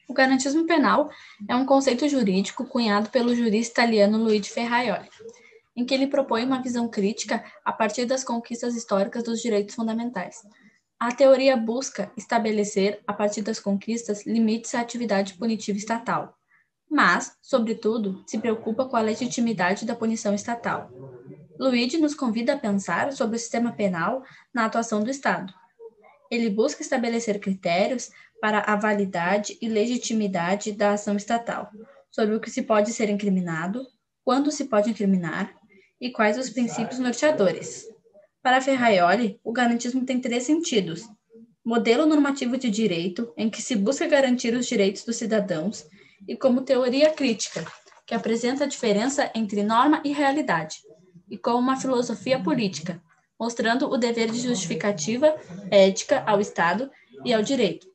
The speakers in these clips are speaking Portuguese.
O garantismo penal é um conceito jurídico cunhado pelo jurista italiano Luigi Ferraioli, em que ele propõe uma visão crítica a partir das conquistas históricas dos direitos fundamentais. A teoria busca estabelecer, a partir das conquistas, limites à atividade punitiva estatal, mas, sobretudo, se preocupa com a legitimidade da punição estatal. Luigi nos convida a pensar sobre o sistema penal na atuação do Estado. Ele busca estabelecer critérios para a validade e legitimidade da ação estatal, sobre o que se pode ser incriminado, quando se pode incriminar e quais os princípios norteadores. Para Ferraioli, o garantismo tem três sentidos: modelo normativo de direito, em que se busca garantir os direitos dos cidadãos, e como teoria crítica, que apresenta a diferença entre norma e realidade, e como uma filosofia política, mostrando o dever de justificativa ética ao Estado e ao direito,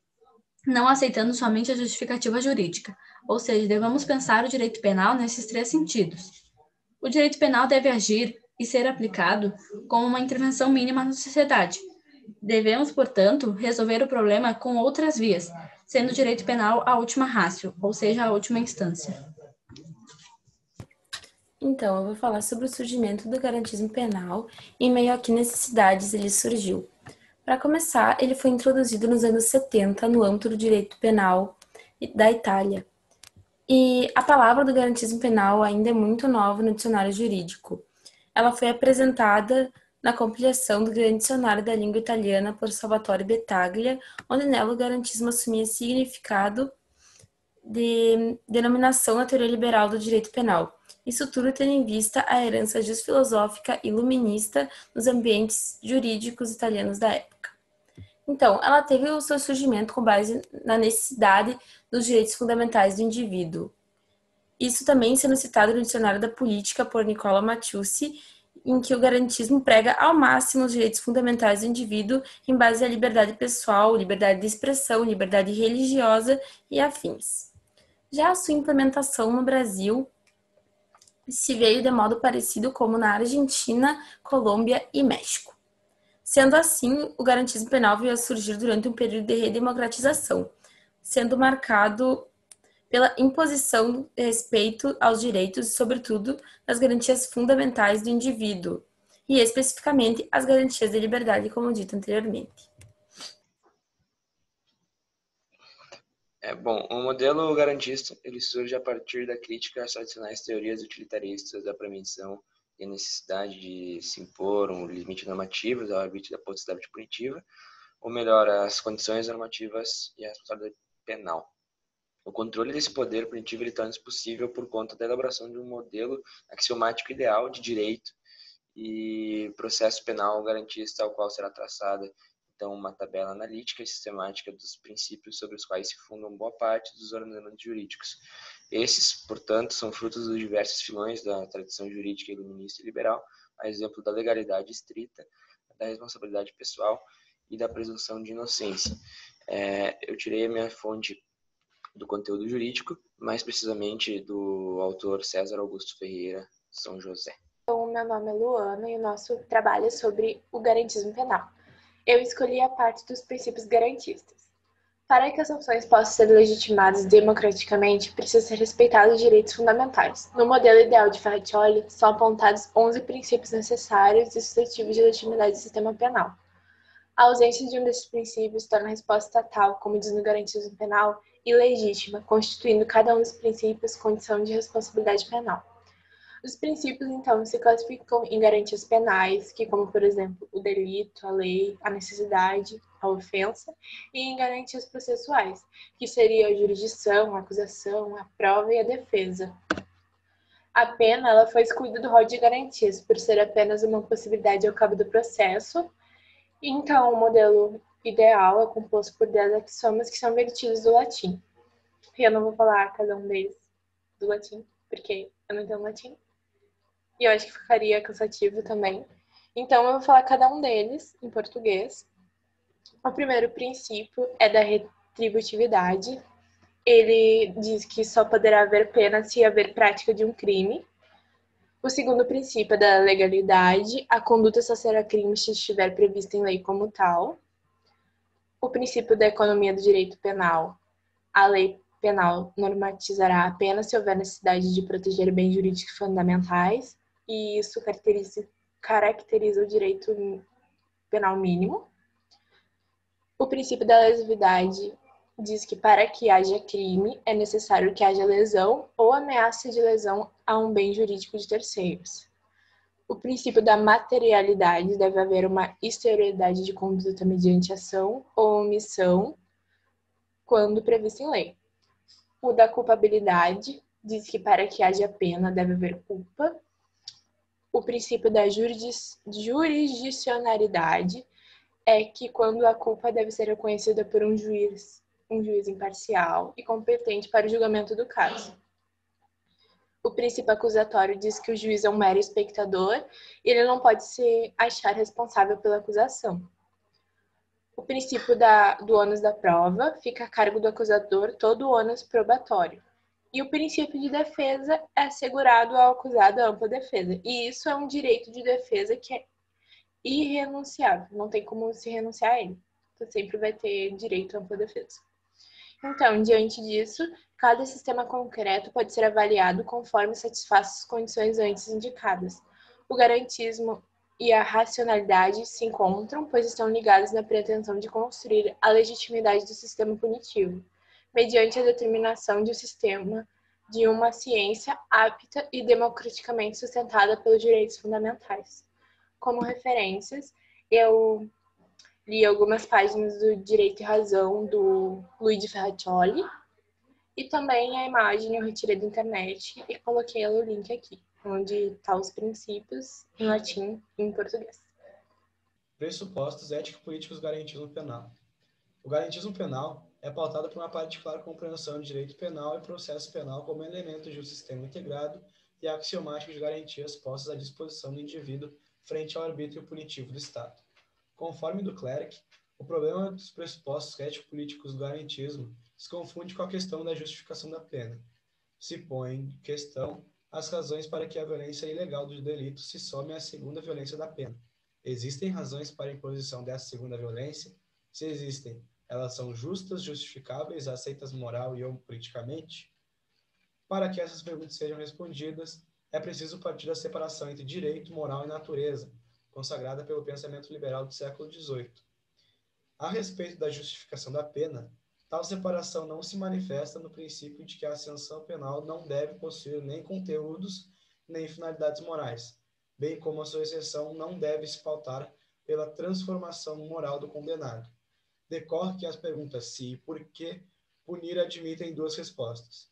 não aceitando somente a justificativa jurídica, ou seja, devemos pensar o direito penal nesses três sentidos. O direito penal deve agir e ser aplicado como uma intervenção mínima na sociedade. Devemos, portanto, resolver o problema com outras vias, sendo o direito penal a última ratio, ou seja, a última instância. Então, eu vou falar sobre o surgimento do garantismo penal e em meio a que necessidades ele surgiu. Para começar, ele foi introduzido nos anos 70 no âmbito do direito penal da Itália. E a palavra do garantismo penal ainda é muito nova no dicionário jurídico. Ela foi apresentada na compilação do Grande Dicionário da Língua Italiana por Salvatore Battaglia, onde nela o garantismo assumia significado de denominação na teoria liberal do direito penal. Isso tudo tendo em vista a herança filosófica iluminista nos ambientes jurídicos italianos da época. Então, ela teve o seu surgimento com base na necessidade dos direitos fundamentais do indivíduo. Isso também sendo citado no Dicionário da Política por Nicola Matteucci, em que o garantismo prega ao máximo os direitos fundamentais do indivíduo em base à liberdade pessoal, liberdade de expressão, liberdade religiosa e afins. Já a sua implementação no Brasil se veio de modo parecido como na Argentina, Colômbia e México. Sendo assim, o garantismo penal veio a surgir durante um período de redemocratização, sendo marcado pela imposição de respeito aos direitos e, sobretudo, das garantias fundamentais do indivíduo, e especificamente as garantias de liberdade, como dito anteriormente. O modelo garantista ele surge a partir da crítica às tradicionais teorias utilitaristas da prevenção e a necessidade de se impor um limite normativo ao arbítrio da potestade punitiva, ou melhor, as condições normativas e a responsabilidade penal. O controle desse poder punitivo ele torna-se possível por conta da elaboração de um modelo axiomático ideal de direito e processo penal garantista, ao qual será traçada então uma tabela analítica e sistemática dos princípios sobre os quais se fundam boa parte dos ordenamentos jurídicos. Esses, portanto, são frutos dos diversos filões da tradição jurídica iluminista e liberal, a exemplo da legalidade estrita, da responsabilidade pessoal e da presunção de inocência. Eu tirei a minha fonte do conteúdo jurídico, mais precisamente do autor César Augusto Ferreira São José. Então, meu nome é Luana e o nosso trabalho é sobre o garantismo penal. Eu escolhi a parte dos princípios garantistas. Para que as ações possam ser legitimadas democraticamente, precisa ser respeitados os direitos fundamentais. No modelo ideal de Ferraioli, são apontados 11 princípios necessários e suscetíveis de legitimidade do sistema penal. A ausência de um desses princípios torna a resposta estatal, como diz no garantismo penal, ilegítima, constituindo cada um dos princípios condição de responsabilidade penal. Os princípios, então, se classificam em garantias penais, que como, por exemplo, o delito, a lei, a necessidade, a ofensa, e em garantias processuais, que seria a jurisdição, a acusação, a prova e a defesa. A pena ela foi excluída do rol de garantias, por ser apenas uma possibilidade ao cabo do processo. Então, o modelo ideal é composto por 10 axiomas que são vertidos do latim. Eu não vou falar cada um deles do latim, porque eu não entendo latim. E eu acho que ficaria cansativo também. Então, eu vou falar cada um deles em português. O primeiro princípio é da retributividade. Ele diz que só poderá haver pena se haver prática de um crime. O segundo princípio é da legalidade. A conduta só será crime se estiver prevista em lei como tal. O princípio da economia do direito penal. A lei penal normatizará apenas se houver necessidade de proteger bens jurídicos fundamentais, e isso caracteriza o direito penal mínimo. O princípio da lesividade diz que para que haja crime é necessário que haja lesão ou ameaça de lesão a um bem jurídico de terceiros. O princípio da materialidade deve haver uma exterioridade de conduta mediante ação ou omissão quando previsto em lei. O da culpabilidade diz que para que haja pena deve haver culpa. O princípio da jurisdicionalidade é que quando a culpa deve ser reconhecida por um juiz imparcial e competente para o julgamento do caso. O princípio acusatório diz que o juiz é um mero espectador e ele não pode se achar responsável pela acusação. O princípio do ônus da prova fica a cargo do acusador todo o ônus probatório. E o princípio de defesa é assegurado ao acusado a ampla defesa. E isso é um direito de defesa que é irrenunciável. Não tem como se renunciar a ele. Você sempre vai ter direito à ampla defesa. Então, diante disso, cada sistema concreto pode ser avaliado conforme satisfaça as condições antes indicadas. O garantismo e a racionalidade se encontram, pois estão ligados na pretensão de construir a legitimidade do sistema punitivo, mediante a determinação de um sistema de uma ciência apta e democraticamente sustentada pelos direitos fundamentais. Como referências, eu li algumas páginas do Direito e Razão, do Luigi Ferraccioli, e também a imagem eu retirei da internet e coloquei o link aqui, onde estão os princípios em latim e em português. Pressupostos ético-políticos do garantismo penal. O garantismo penal é pautado por uma particular compreensão de direito penal e processo penal como elemento de um sistema integrado e axiomático de garantias postas à disposição do indivíduo frente ao arbítrio punitivo do Estado. Conforme do Clerc, o problema dos pressupostos ético-políticos do garantismo se confunde com a questão da justificação da pena. Se põe em questão as razões para que a violência ilegal do delito se some à segunda violência da pena. Existem razões para a imposição dessa segunda violência? Se existem, elas são justas, justificáveis, aceitas moral e ou politicamente? Para que essas perguntas sejam respondidas, é preciso partir da separação entre direito, moral e natureza, consagrada pelo pensamento liberal do século XVIII. A respeito da justificação da pena, tal separação não se manifesta no princípio de que a sanção penal não deve possuir nem conteúdos nem finalidades morais, bem como a sua exceção não deve se pautar pela transformação moral do condenado. Decorre que as perguntas se e por que punir admitem duas respostas.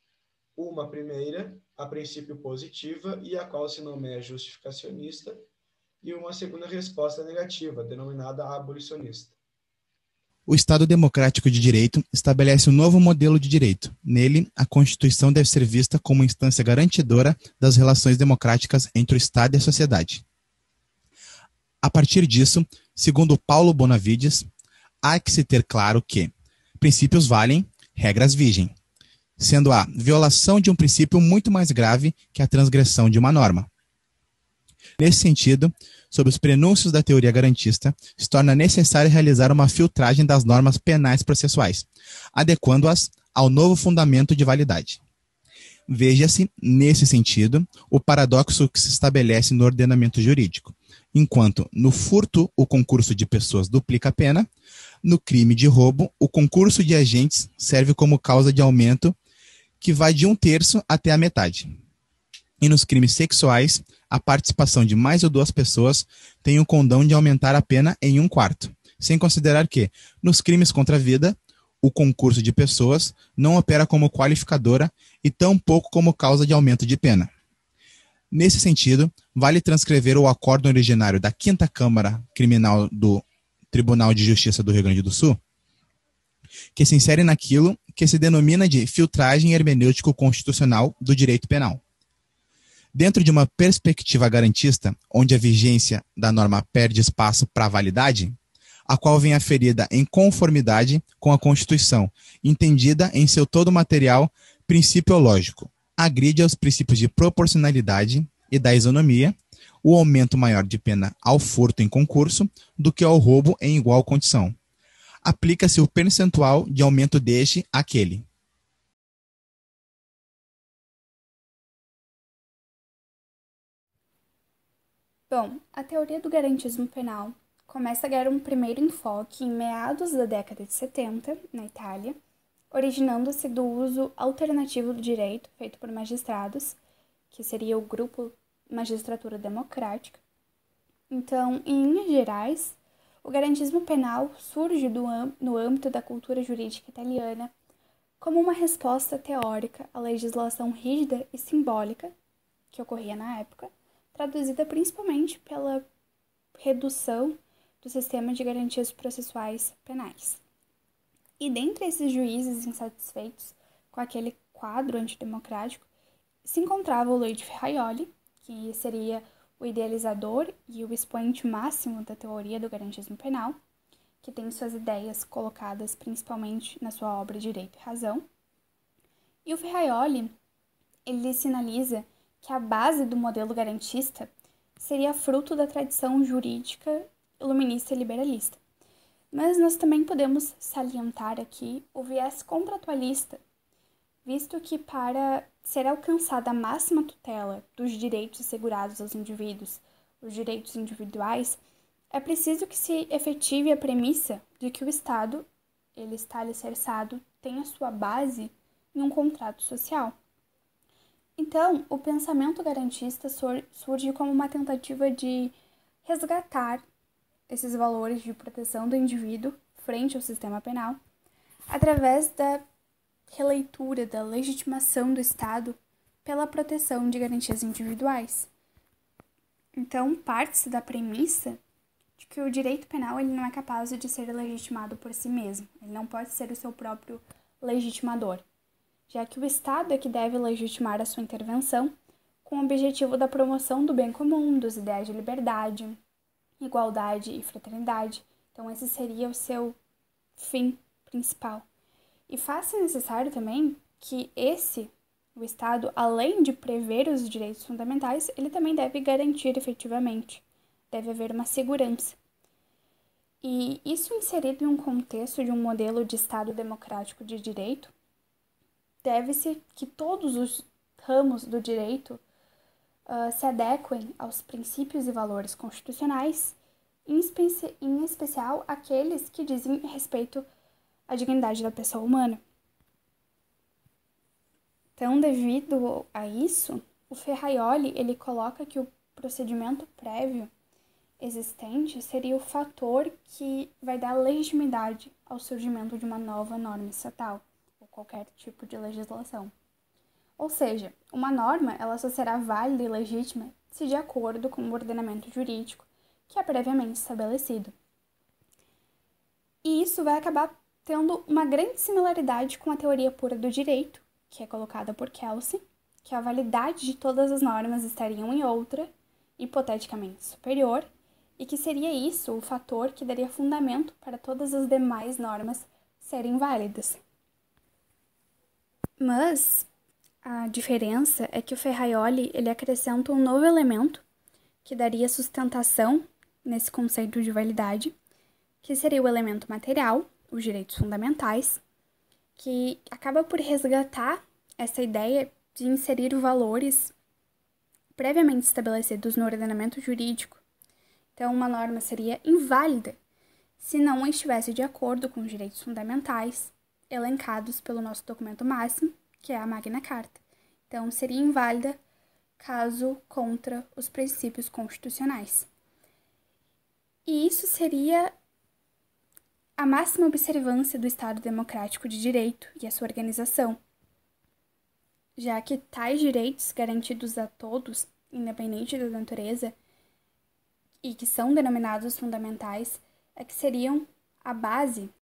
Uma primeira, a princípio positiva, e a qual se nomeia justificacionista, e uma segunda resposta negativa, denominada abolicionista. O Estado Democrático de Direito estabelece um novo modelo de direito. Nele, a Constituição deve ser vista como instância garantidora das relações democráticas entre o Estado e a sociedade. A partir disso, segundo Paulo Bonavides, há que se ter claro que princípios valem, regras vigem, sendo a violação de um princípio muito mais grave que a transgressão de uma norma. Nesse sentido, sob os prenúncios da teoria garantista, se torna necessário realizar uma filtragem das normas penais processuais, adequando-as ao novo fundamento de validade. Veja-se, nesse sentido, o paradoxo que se estabelece no ordenamento jurídico. Enquanto no furto o concurso de pessoas duplica a pena, no crime de roubo o concurso de agentes serve como causa de aumento que vai de 1/3 até a metade. E nos crimes sexuais, a participação de mais ou duas pessoas tem o condão de aumentar a pena em 1/4, sem considerar que, nos crimes contra a vida, o concurso de pessoas não opera como qualificadora e tampouco como causa de aumento de pena. Nesse sentido, vale transcrever o acórdão originário da 5ª Câmara Criminal do Tribunal de Justiça do Rio Grande do Sul, que se insere naquilo que se denomina de filtragem hermenêutico constitucional do direito penal. Dentro de uma perspectiva garantista, onde a vigência da norma perde espaço para a validade, a qual vem aferida em conformidade com a Constituição, entendida em seu todo material principiológico, agride aos princípios de proporcionalidade e da isonomia, o aumento maior de pena ao furto em concurso do que ao roubo em igual condição. Aplica-se o percentual de aumento deste àquele. Bom, a teoria do garantismo penal começa a ganhar um primeiro enfoque em meados da década de 70, na Itália, originando-se do uso alternativo do direito feito por magistrados, que seria o grupo Magistratura Democrática. Então, em linhas gerais, o garantismo penal surge no âmbito da cultura jurídica italiana como uma resposta teórica à legislação rígida e simbólica que ocorria na época, traduzida principalmente pela redução do sistema de garantias processuais penais. E dentre esses juízes insatisfeitos com aquele quadro antidemocrático, se encontrava o Luigi Ferraioli, que seria o idealizador e o expoente máximo da teoria do garantismo penal, que tem suas ideias colocadas principalmente na sua obra Direito e Razão. E o Ferraioli, ele sinaliza que a base do modelo garantista seria fruto da tradição jurídica iluminista e liberalista. Mas nós também podemos salientar aqui o viés contratualista, visto que para ser alcançada a máxima tutela dos direitos assegurados aos indivíduos, os direitos individuais, é preciso que se efetive a premissa de que o Estado, ele está alicerçado, tem a sua base em um contrato social. Então, o pensamento garantista surge como uma tentativa de resgatar esses valores de proteção do indivíduo frente ao sistema penal, através da releitura da legitimação do Estado pela proteção de garantias individuais. Então, parte-se da premissa de que o direito penal ele não é capaz de ser legitimado por si mesmo, ele não pode ser o seu próprio legitimador, já que o Estado é que deve legitimar a sua intervenção com o objetivo da promoção do bem comum, dos ideais de liberdade, igualdade e fraternidade. Então, esse seria o seu fim principal. E faz-se necessário também que o Estado, além de prever os direitos fundamentais, ele também deve garantir efetivamente. Deve haver uma segurança. E isso inserido em um contexto de um modelo de Estado democrático de direito, deve-se que todos os ramos do direito se adequem aos princípios e valores constitucionais, em especial aqueles que dizem respeito à dignidade da pessoa humana. Então, devido a isso, o Ferraioli ele coloca que o procedimento prévio existente seria o fator que vai dar legitimidade ao surgimento de uma nova norma estatal ou qualquer tipo de legislação. Ou seja, uma norma ela só será válida e legítima se de acordo com o ordenamento jurídico que é previamente estabelecido. E isso vai acabar tendo uma grande similaridade com a teoria pura do direito, que é colocada por Kelsey, que a validade de todas as normas estariam em outra, hipoteticamente superior, e que seria isso o fator que daria fundamento para todas as demais normas serem válidas. Mas a diferença é que o Ferraioli ele acrescenta um novo elemento que daria sustentação nesse conceito de validade, que seria o elemento material, os direitos fundamentais, que acaba por resgatar essa ideia de inserir valores previamente estabelecidos no ordenamento jurídico. Então, uma norma seria inválida se não estivesse de acordo com os direitos fundamentais elencados pelo nosso documento máximo, que é a Magna Carta. Então, seria inválida caso contra os princípios constitucionais. E isso seria a máxima observância do Estado democrático de direito e a sua organização, já que tais direitos garantidos a todos, independente da natureza, e que são denominados fundamentais, é que seriam a base